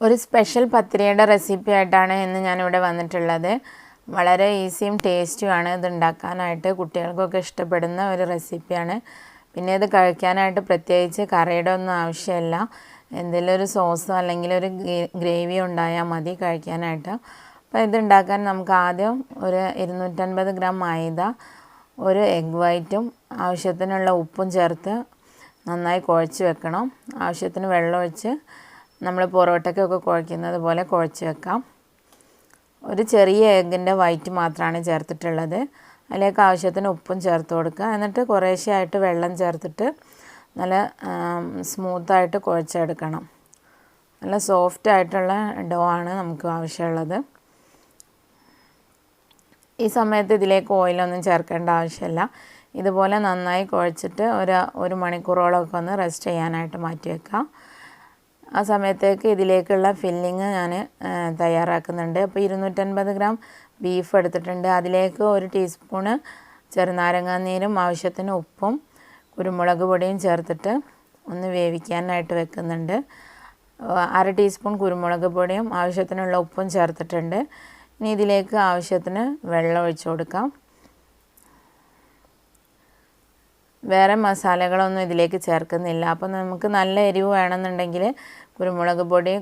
ഒരു special പത്തിരിയുടെ recipe ആയിട്ടാണ് ഇന്ന് ഞാനിവിടെ വന്നിട്ടുള്ളത്. വളരെ ഈസിയും ടേസ്റ്റുമാണ് ഇത് ഉണ്ടാക്കാനായിട്ട്. കുട്ടികൾക്കൊക്കെ ഇഷ്ടപ്പെടുന്ന ഒരു റെസിപ്പിയാണ്. പിന്നെ ഇത് കഴിക്കാനായിട്ട് പ്രത്യേകിച്ച് കറിയുടെ ഒന്നും ആവശ്യമില്ല. എന്തെങ്കിലും ഒരു സോസോ അല്ലെങ്കിൽ ഒരു ഗ്രേവിയോ ഉണ്ടായാൽ മതി കഴിക്കാനായിട്ട്. അപ്പോൾ ഇതുണ്ടാക്കാൻ നമുക്ക് ആദ്യം ഒരു 250 ഗ്രാം മൈദ, ഒരു എഗ് വൈറ്റും ആവശ്യത്തിനുള്ള ഉപ്പും ചേർത്ത് നന്നായി കുഴച്ച് വെക്കണം. ആവശ്യത്തിന് വെള്ളം ഒഴിച്ച് നമ്മൾ പൊറോട്ടയ്ക്കൊക്കെ കുഴക്കുന്നത് പോലെ കുഴച്ച് വെക്കാം. ഒരു ചെറിയ എഗ്ഗിൻ്റെ വൈറ്റ് മാത്രമാണ് ചേർത്തിട്ടുള്ളത്. അതിലേക്ക് ആവശ്യത്തിന് ഉപ്പും ചേർത്ത് കൊടുക്കുക. എന്നിട്ട് കുറേശ്ശെയായിട്ട് വെള്ളം ചേർത്തിട്ട് നല്ല സ്മൂത്തായിട്ട് കുഴച്ചെടുക്കണം. നല്ല സോഫ്റ്റ് ആയിട്ടുള്ള ഡോ ആണ് നമുക്ക് ആവശ്യമുള്ളത്. ഈ സമയത്ത് ഇതിലേക്ക് ഓയിലൊന്നും ചേർക്കേണ്ട ആവശ്യമില്ല. ഇതുപോലെ നന്നായി കുഴച്ചിട്ട് ഒരു മണിക്കൂറോളമൊക്കെ ഒന്ന് റെസ്റ്റ് ചെയ്യാനായിട്ട് മാറ്റി വെക്കാം. ആ സമയത്തേക്ക് ഇതിലേക്കുള്ള ഫില്ലിങ് ഞാൻ തയ്യാറാക്കുന്നുണ്ട്. അപ്പോൾ 250 ഗ്രാം ബീഫ് എടുത്തിട്ടുണ്ട്. അതിലേക്ക് 1 ടീസ്പൂണ് ചെറുനാരങ്ങാനീരും ആവശ്യത്തിന് ഉപ്പും കുരുമുളക് പൊടിയും ചേർത്തിട്ട് ഒന്ന് വേവിക്കാനായിട്ട് വെക്കുന്നുണ്ട്. 1/2 ടീസ്പൂൺ കുരുമുളക് പൊടിയും ആവശ്യത്തിനുള്ള ഉപ്പും ചേർത്തിട്ടുണ്ട്. ഇനി ഇതിലേക്ക് ആവശ്യത്തിന് വെള്ളം ഒഴിച്ച് കൊടുക്കാം. വേറെ മസാലകളൊന്നും ഇതിലേക്ക് ചേർക്കുന്നില്ല. അപ്പോൾ നമുക്ക് നല്ല എരിവ് വേണമെന്നുണ്ടെങ്കിൽ കുരുമുളക് പൊടി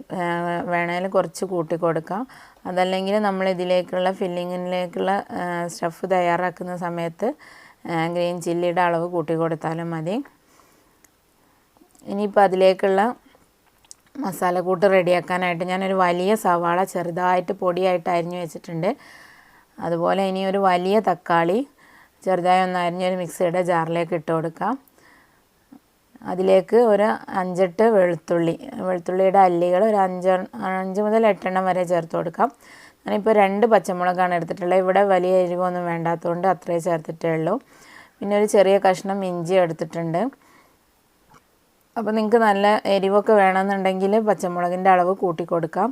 വേണമെങ്കിൽ കുറച്ച് കൂട്ടി കൊടുക്കാം. അതല്ലെങ്കിൽ നമ്മൾ ഇതിലേക്കുള്ള ഫില്ലിങ്ങിലേക്കുള്ള സ്റ്റഫ് തയ്യാറാക്കുന്ന സമയത്ത് ഗ്രീൻ ചില്ലിയുടെ അളവ് കൂട്ടി കൊടുത്താലും മതി. ഇനിയിപ്പോൾ അതിലേക്കുള്ള മസാലക്കൂട്ട് റെഡിയാക്കാനായിട്ട് ഞാനൊരു വലിയ സവാള ചെറുതായിട്ട് പൊടിയായിട്ട് അരിഞ്ഞു വെച്ചിട്ടുണ്ട്. അതുപോലെ ഇനി ഒരു വലിയ തക്കാളി ചെറുതായി ഒന്ന് അരിഞ്ഞൊരു മിക്സിയുടെ ജാറിലേക്ക് ഇട്ട് കൊടുക്കാം. അതിലേക്ക് ഒരു 5-8 വെളുത്തുള്ളിയുടെ അല്ലികൾ ഒരു 5 മുതൽ 8 എണ്ണം വരെ ചേർത്ത് കൊടുക്കാം. ഞാനിപ്പോൾ 2 പച്ചമുളകാണ് എടുത്തിട്ടുള്ളത്. ഇവിടെ വലിയ എരിവൊന്നും വേണ്ടാത്തതുകൊണ്ട് അത്രേ ചേർത്തിട്ടേ ഉള്ളൂ. പിന്നെ ഒരു ചെറിയ കഷ്ണം ഇഞ്ചി എടുത്തിട്ടുണ്ട്. അപ്പോൾ നിങ്ങൾക്ക് നല്ല എരിവൊക്കെ വേണമെന്നുണ്ടെങ്കിൽ പച്ചമുളകിൻ്റെ അളവ് കൂട്ടി കൊടുക്കാം.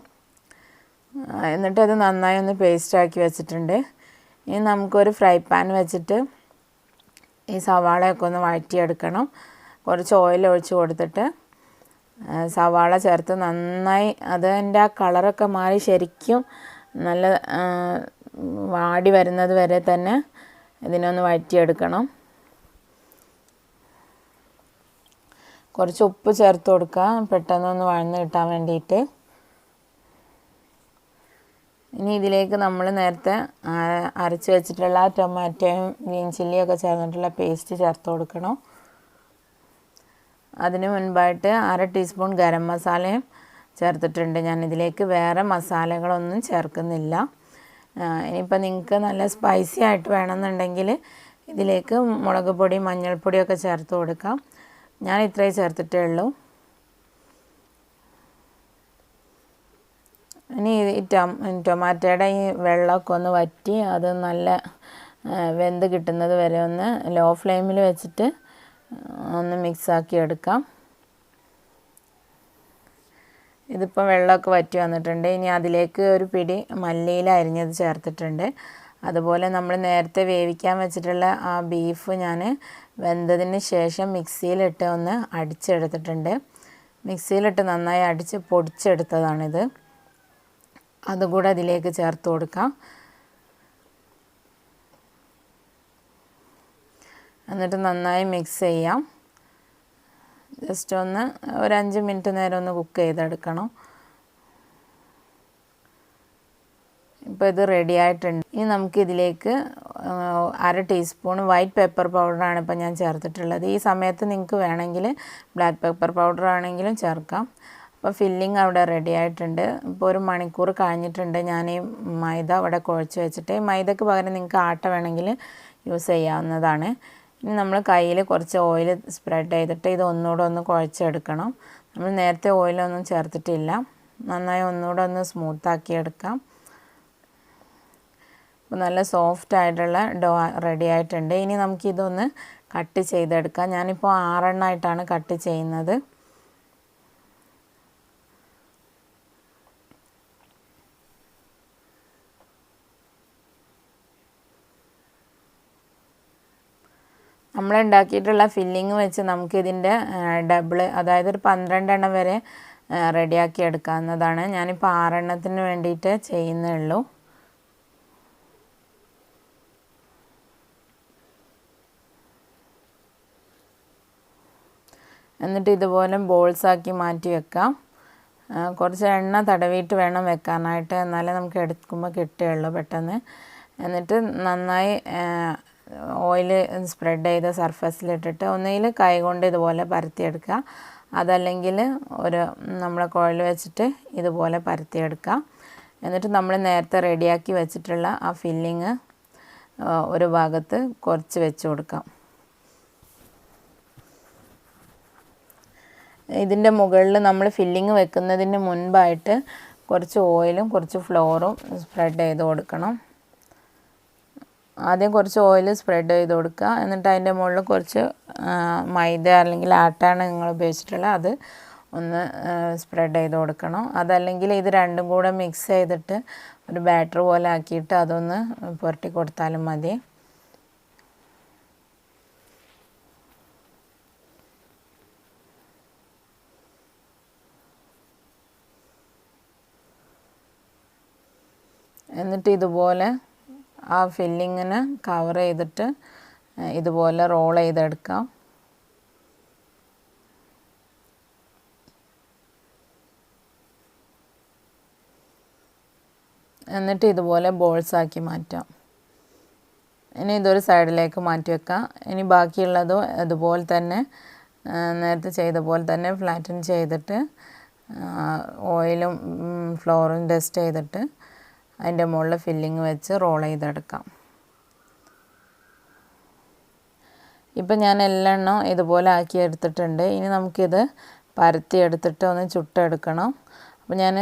എന്നിട്ട് അത് നന്നായി ഒന്ന് പേസ്റ്റാക്കി വെച്ചിട്ടുണ്ട്. ഇനി നമുക്കൊരു ഫ്രൈ പാൻ വെച്ചിട്ട് ഈ സവാളയൊക്കെ ഒന്ന് വഴറ്റിയെടുക്കണം. കുറച്ച് ഓയിൽ ഒഴിച്ച് കൊടുത്തിട്ട് സവാള ചേർത്ത് നന്നായി അതിൻ്റെ ആ കളറൊക്കെ മാറി ശരിക്കും നല്ല വാടി വരുന്നത് വരെ തന്നെ ഇതിനൊന്ന് വഴറ്റിയെടുക്കണം. കുറച്ച് ഉപ്പ് ചേർത്ത് കൊടുക്കുക, പെട്ടെന്നൊന്ന് വഴന്ന് കിട്ടാൻ വേണ്ടിയിട്ട്. ഇനി ഇതിലേക്ക് നമ്മൾ നേരത്തെ അരച്ച് വെച്ചിട്ടുള്ള ടൊമാറ്റോയും ഗ്രീൻ ചില്ലിയൊക്കെ ചേർന്നിട്ടുള്ള പേസ്റ്റ് ചേർത്ത് കൊടുക്കണം. അതിന് മുൻപായിട്ട് 1/2 ടീസ്പൂൺ ഗരം മസാലയും ചേർത്തിട്ടുണ്ട്. ഞാനിതിലേക്ക് വേറെ മസാലകളൊന്നും ചേർക്കുന്നില്ല. ഇനിയിപ്പോൾ നിങ്ങൾക്ക് നല്ല സ്പൈസി ആയിട്ട് വേണമെന്നുണ്ടെങ്കിൽ ഇതിലേക്ക് മുളക് പൊടി മഞ്ഞൾപ്പൊടിയൊക്കെ ചേർത്ത് കൊടുക്കാം. ഞാൻ ഇത്രയും ചേർത്തിട്ടേ ഉള്ളൂ. ഇനി ഈ ടൊമാറ്റോയുടെ ഈ വെള്ളമൊക്കെ ഒന്ന് വറ്റി അത് നല്ല വെന്ത് കിട്ടുന്നത് വരെ ഒന്ന് ലോ ഫ്ലെയിമിൽ വെച്ചിട്ട് ഒന്ന് മിക്സാക്കി എടുക്കാം. ഇതിപ്പോൾ വെള്ളമൊക്കെ വറ്റി വന്നിട്ടുണ്ട്. ഇനി അതിലേക്ക് ഒരു പിടി മല്ലിയില അരിഞ്ഞത് ചേർത്തിട്ടുണ്ട്. അതുപോലെ നമ്മൾ നേരത്തെ വേവിക്കാൻ വെച്ചിട്ടുള്ള ആ ബീഫ് ഞാൻ വെന്തതിന് ശേഷം മിക്സിയിലിട്ട് ഒന്ന് അടിച്ചെടുത്തിട്ടുണ്ട്. മിക്സിയിലിട്ട് നന്നായി അടിച്ച് പൊടിച്ചെടുത്തതാണിത്. അതുകൂടെ അതിലേക്ക് ചേർത്ത് കൊടുക്കാം. എന്നിട്ട് നന്നായി മിക്സ് ചെയ്യാം. ജസ്റ്റ് ഒന്ന് ഒരു 5 മിനിറ്റ് നേരം ഒന്ന് കുക്ക് ചെയ്തെടുക്കണം. ഇപ്പോൾ ഇത് റെഡി ആയിട്ടുണ്ട്. ഇനി നമുക്കിതിലേക്ക് 1/2 ടീസ്പൂൺ വൈറ്റ് പെപ്പർ പൗഡറാണ് ഇപ്പോൾ ഞാൻ ചേർത്തിട്ടുള്ളത്. ഈ സമയത്ത് നിങ്ങൾക്ക് വേണമെങ്കിൽ ബ്ലാക്ക് പെപ്പർ പൗഡർ ആണെങ്കിലും ചേർക്കാം. അപ്പോൾ ഫില്ലിങ് അവിടെ റെഡി ആയിട്ടുണ്ട്. ഇപ്പോൾ 1 മണിക്കൂർ കഴിഞ്ഞിട്ടുണ്ട്. ഞാൻ ഈ മൈദ അവിടെ കുഴച്ച് വെച്ചിട്ട് മൈദക്ക് പകരം നിങ്ങൾക്ക് ആട്ട വേണമെങ്കിൽ യൂസ് ചെയ്യാവുന്നതാണ്. ഇനി നമ്മൾ കയ്യിൽ കുറച്ച് ഓയിൽ സ്പ്രെഡ് ചെയ്തിട്ട് ഇത് ഒന്നുകൂടെ ഒന്ന് കുഴച്ചെടുക്കണം. നമ്മൾ നേരത്തെ ഓയിലൊന്നും ചേർത്തിട്ടില്ല. നന്നായി ഒന്നുകൂടെ ഒന്ന് സ്മൂത്താക്കി എടുക്കാം. അപ്പോൾ നല്ല സോഫ്റ്റ് ആയിട്ടുള്ള ഡോ റെഡി ആയിട്ടുണ്ട്. ഇനി നമുക്കിതൊന്ന് കട്ട് ചെയ്തെടുക്കാം. ഞാനിപ്പോൾ 6 എണ്ണമായിട്ടാണ് കട്ട് ചെയ്യുന്നത്. നമ്മൾ ഉണ്ടാക്കിയിട്ടുള്ള ഫില്ലിങ് വെച്ച് നമുക്കിതിൻ്റെ ഡബിൾ, അതായത് ഒരു 12 എണ്ണം വരെ റെഡിയാക്കി എടുക്കാവുന്നതാണ്. ഞാനിപ്പോൾ 6 എണ്ണത്തിന് വേണ്ടിയിട്ട് ചെയ്യുന്നേ ഉള്ളൂ. എന്നിട്ട് ഇതുപോലെ ബോൾസാക്കി മാറ്റി വെക്കാം. കുറച്ച് എണ്ണ തടവിയിട്ട് വേണം വെക്കാനായിട്ട്, എന്നാലേ നമുക്ക് എടുക്കുമ്പോൾ കിട്ടുകയുള്ളൂ പെട്ടെന്ന്. എന്നിട്ട് നന്നായി ഓയിൽ സ്പ്രെഡ് ചെയ്ത സർഫസിലിട്ടിട്ട് ഒന്നുകിൽ കൈ കൊണ്ട് ഇതുപോലെ പരത്തിയെടുക്കുക, അതല്ലെങ്കിൽ നമ്മളെ കുഴൽ വെച്ചിട്ട് ഇതുപോലെ പരത്തിയെടുക്കുക. എന്നിട്ട് നമ്മൾ നേരത്തെ റെഡിയാക്കി വെച്ചിട്ടുള്ള ആ ഫില്ലിങ് ഒരു ഭാഗത്ത് കുറച്ച് വെച്ച് കൊടുക്കാം. ഇതിൻ്റെ മുകളിൽ നമ്മൾ ഫില്ലിങ് വെക്കുന്നതിന് മുൻപായിട്ട് കുറച്ച് ഓയിലും കുറച്ച് ഫ്ലോറും സ്പ്രെഡ് ചെയ്ത് കൊടുക്കണം. ആദ്യം കുറച്ച് ഓയിൽ സ്പ്രെഡ് ചെയ്ത് കൊടുക്കുക. എന്നിട്ട് അതിൻ്റെ മുകളിൽ കുറച്ച് മൈദ അല്ലെങ്കിൽ ആട്ടയാണ് നിങ്ങൾ ഉപയോഗിച്ചിട്ടുള്ളത്, അത് ഒന്ന് സ്പ്രെഡ് ചെയ്ത് കൊടുക്കണം. അതല്ലെങ്കിൽ ഇത് രണ്ടും കൂടെ മിക്സ് ചെയ്തിട്ട് ഒരു ബാറ്റർ പോലെ ആക്കിയിട്ട് അതൊന്ന് പുരട്ടി കൊടുത്താലും മതി. എന്നിട്ട് ഇതുപോലെ ആ ഫില്ലിങ്ങിന് കവർ ചെയ്തിട്ട് ഇതുപോലെ റോൾ ചെയ്തെടുക്കാം. എന്നിട്ട് ഇതുപോലെ ബോൾസാക്കി മാറ്റാം. ഇനി ഇതൊരു സൈഡിലേക്ക് മാറ്റി വെക്കാം. ഇനി ബാക്കിയുള്ളതും അതുപോലെ തന്നെ നേരത്തെ ചെയ്ത പോലെ തന്നെ ഫ്ലാറ്റൻ ചെയ്തിട്ട് ഓയിലും ഫ്ലോറും ഡസ്റ്റ് ചെയ്തിട്ട് അതിൻ്റെ മുകളിൽ ഫില്ലിങ് വെച്ച് റോൾ ചെയ്തെടുക്കാം. ഇപ്പം ഞാൻ എല്ലെണ്ണം ഇതുപോലെ ആക്കി എടുത്തിട്ടുണ്ട്. ഇനി നമുക്കിത് പരത്തി എടുത്തിട്ട് ഒന്ന് ചുട്ടെടുക്കണം. അപ്പോൾ ഞാൻ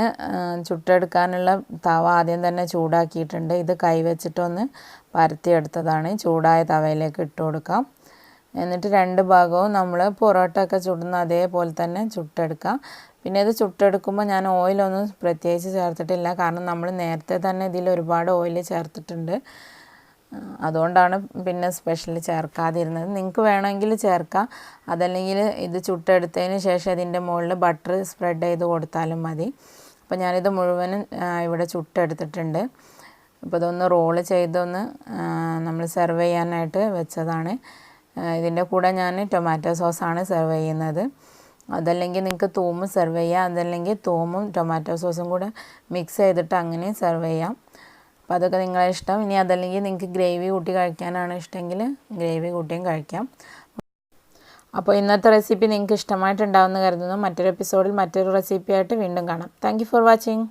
ചുട്ടെടുക്കാനുള്ള തവ ആദ്യം തന്നെ ചൂടാക്കിയിട്ടുണ്ട്. ഇത് കൈ വെച്ചിട്ടൊന്ന് പരത്തിയെടുത്തതാണ്. ചൂടായ തവയിലേക്ക് ഇട്ട് കൊടുക്കാം. എന്നിട്ട് രണ്ട് ഭാഗവും നമ്മൾ പൊറോട്ട ഒക്കെ ചുടുന്ന അതേപോലെ തന്നെ ചുട്ടെടുക്കാം. പിന്നെ ഇത് ചുട്ടെടുക്കുമ്പോൾ ഞാൻ ഓയിലൊന്നും പ്രത്യേകിച്ച് ചേർത്തിട്ടില്ല, കാരണം നമ്മൾ നേരത്തെ തന്നെ ഇതിൽ ഒരുപാട് ഓയിൽ ചേർത്തിട്ടുണ്ട്. അതുകൊണ്ടാണ് പിന്നെ സ്പെഷ്യൽ ചേർക്കാതിരുന്നത്. നിങ്ങൾക്ക് വേണമെങ്കിൽ ചേർക്കാം, അതല്ലെങ്കിൽ ഇത് ചുട്ടെടുത്തതിന് ശേഷം ഇതിൻ്റെ മുകളിൽ ബട്ടർ സ്പ്രെഡ് ചെയ്ത് കൊടുത്താലും മതി. അപ്പോൾ ഞാനിത് മുഴുവനും ഇവിടെ ചുട്ടെടുത്തിട്ടുണ്ട്. അപ്പോൾ ഇതൊന്ന് റോള് ചെയ്തൊന്ന് നമ്മൾ സെർവ് ചെയ്യാനായിട്ട് വെച്ചതാണ്. ഇതിൻ്റെ കൂടെ ഞാൻ ടൊമാറ്റോ സോസാണ് സെർവ് ചെയ്യുന്നത്. അതല്ലെങ്കിൽ നിങ്ങൾക്ക് തൂമും സെർവ് ചെയ്യാം, അതല്ലെങ്കിൽ തൂമും ടൊമാറ്റോ സോസും കൂടെ മിക്സ് ചെയ്തിട്ട് അങ്ങനെ സെർവ് ചെയ്യാം. അപ്പോൾ അതൊക്കെ നിങ്ങളെ ഇഷ്ടം. ഇനി അതല്ലെങ്കിൽ നിങ്ങൾക്ക് ഗ്രേവി കൂട്ടി കഴിക്കാനാണ് ഇഷ്ടമെങ്കിൽ ഗ്രേവി കൂട്ടിയും കഴിക്കാം. അപ്പോൾ ഇന്നത്തെ റെസിപ്പി നിങ്ങൾക്ക് ഇഷ്ടമായിട്ടുണ്ടാവുമെന്ന് കരുതുന്നു. മറ്റൊരു എപ്പിസോഡിൽ മറ്റൊരു റെസിപ്പിയായിട്ട് വീണ്ടും കാണാം. Thank you for watching.